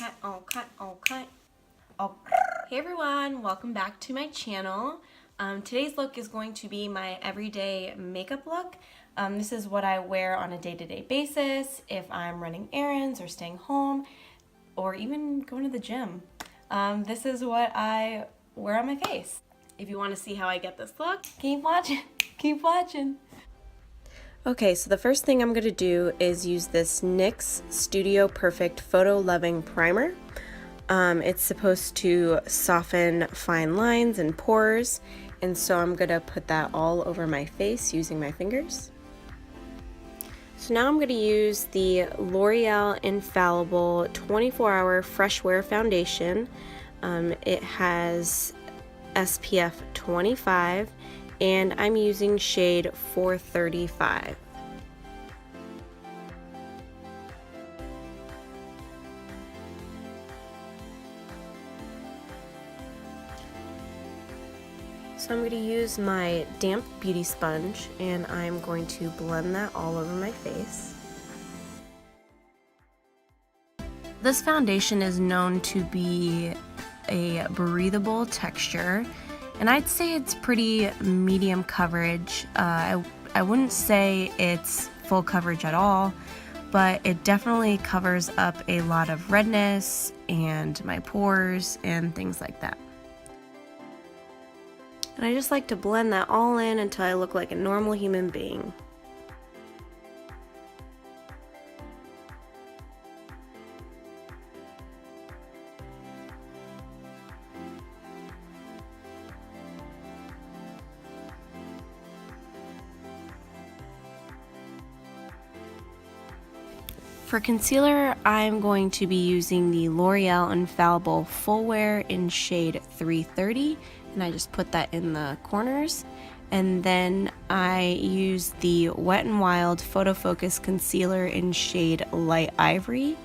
Okay. Oh. Hey everyone, welcome back to my channel. Today's look is going to be my everyday makeup look. This is what I wear on a day-to-day basis if I'm running errands or staying home or even going to the gym. This is what I wear on my face. If you want to see how I get this look, keep watching. Keep watching. Okay, so the first thing I'm going to do is use this NYX Studio Perfect Photo Loving Primer. It's supposed to soften fine lines and pores, and so I'm going to put that all over my face using my fingers. So now I'm going to use the L'Oreal Infallible 24-Hour Fresh Wear Foundation. It has SPF 25. And I'm using shade 435. So I'm going to use my damp beauty sponge and I'm going to blend that all over my face. This foundation is known to be a breathable texture. And I'd say it's pretty medium coverage. I wouldn't say it's full coverage at all, but it definitely covers up a lot of redness and my pores and things like that. And I just like to blend that all in until I look like a normal human being. For concealer, I'm going to be using the L'Oreal Infallible Full Wear in shade 330, and I just put that in the corners. And then I use the Wet n Wild Photo Focus Concealer in shade Light Ivory,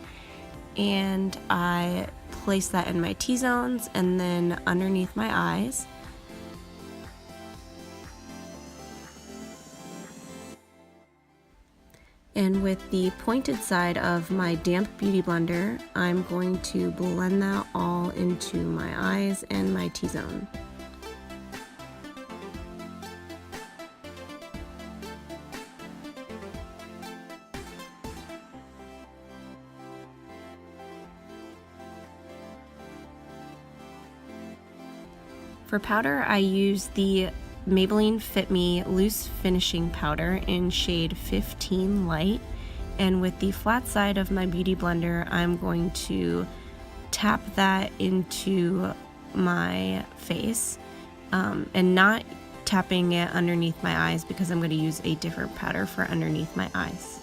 and I place that in my T-zones and then underneath my eyes. And with the pointed side of my damp beauty blender, I'm going to blend that all into my eyes and my T-zone. For powder, I use the Maybelline Fit Me Loose Finishing Powder in shade 15 Light, and with the flat side of my beauty blender I'm going to tap that into my face and not tapping it underneath my eyes because I'm going to use a different powder for underneath my eyes.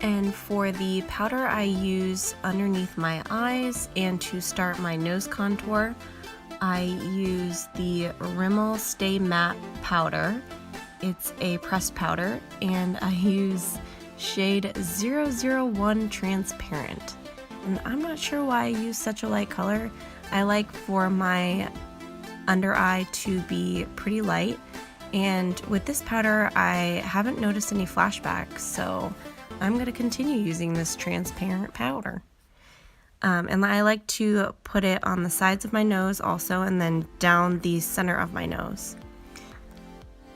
And for the powder I use underneath my eyes and to start my nose contour, I use the Rimmel Stay Matte powder. It's a pressed powder, and I use shade 001 Transparent. And I'm not sure why I use such a light color. I like for my under eye to be pretty light, and with this powder I haven't noticed any flashbacks, so I'm going to continue using this transparent powder. And I like to put it on the sides of my nose also, and then down the center of my nose.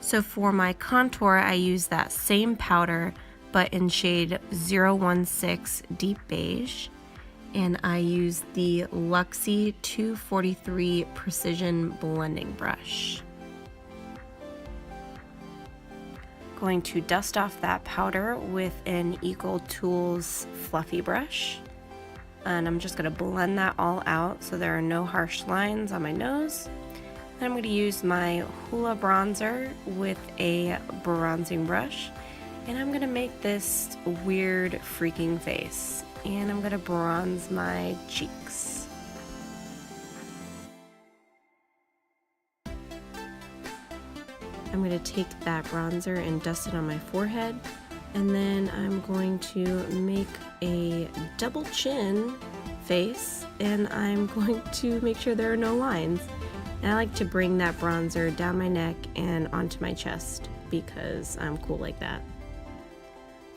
So for my contour, I use that same powder, but in shade 016 Deep Beige. And I use the Luxie 243 Precision Blending Brush. Going to dust off that powder with an Equal Tools fluffy brush. And I'm just going to blend that all out so there are no harsh lines on my nose. Then I'm going to use my Hoola bronzer with a bronzing brush, and I'm going to make this weird freaking face, and I'm going to bronze my cheeks. I'm going to take that bronzer and dust it on my forehead. And then I'm going to make a double chin face, and I'm going to make sure there are no lines. And I like to bring that bronzer down my neck and onto my chest because I'm cool like that.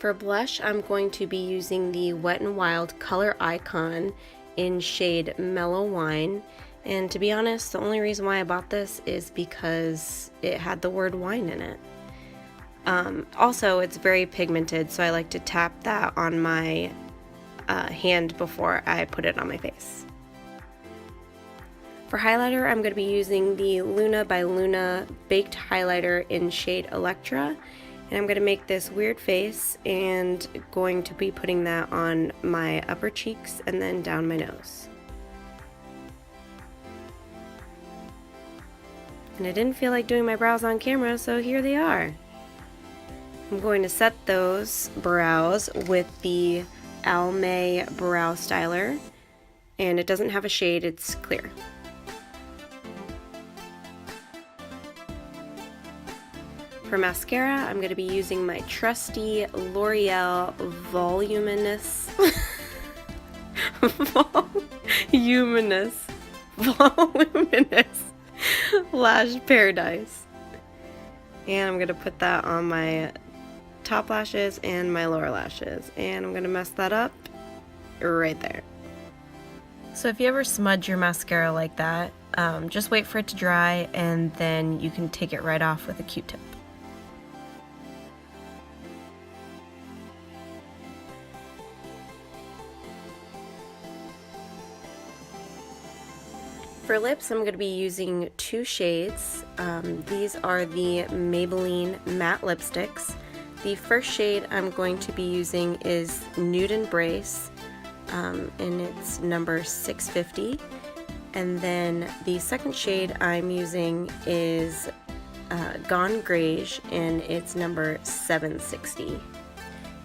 For blush, I'm going to be using the Wet n Wild Color Icon in shade Mellow Wine. And to be honest, the only reason why I bought this is because it had the word wine in it. Also, it's very pigmented, so I like to tap that on my hand before I put it on my face. For highlighter, I'm going to be using the Luna by Luna Baked Highlighter in shade Electra. And I'm going to make this weird face and going to be putting that on my upper cheeks and then down my nose. And I didn't feel like doing my brows on camera, so here they are. I'm going to set those brows with the Almay Brow Styler, and it doesn't have a shade, it's clear. For mascara, I'm going to be using my trusty L'Oreal Voluminous Lash Paradise. And I'm going to put that on my top lashes and my lower lashes. And I'm going to mess that up right there. So if you ever smudge your mascara like that, just wait for it to dry and then you can take it right off with a Q-tip. For lips, I'm going to be using two shades. These are the Maybelline Matte Lipsticks. The first shade I'm going to be using is Nude Embrace, and it's number 650. And then the second shade I'm using is Gone Greige, and it's number 760.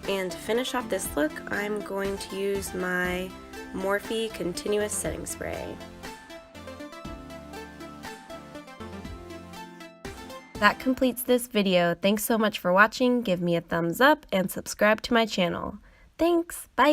And to finish off this look, I'm going to use my Morphe Continuous Setting Spray. That completes this video. Thanks so much for watching. Give me a thumbs up and subscribe to my channel. Thanks. Bye.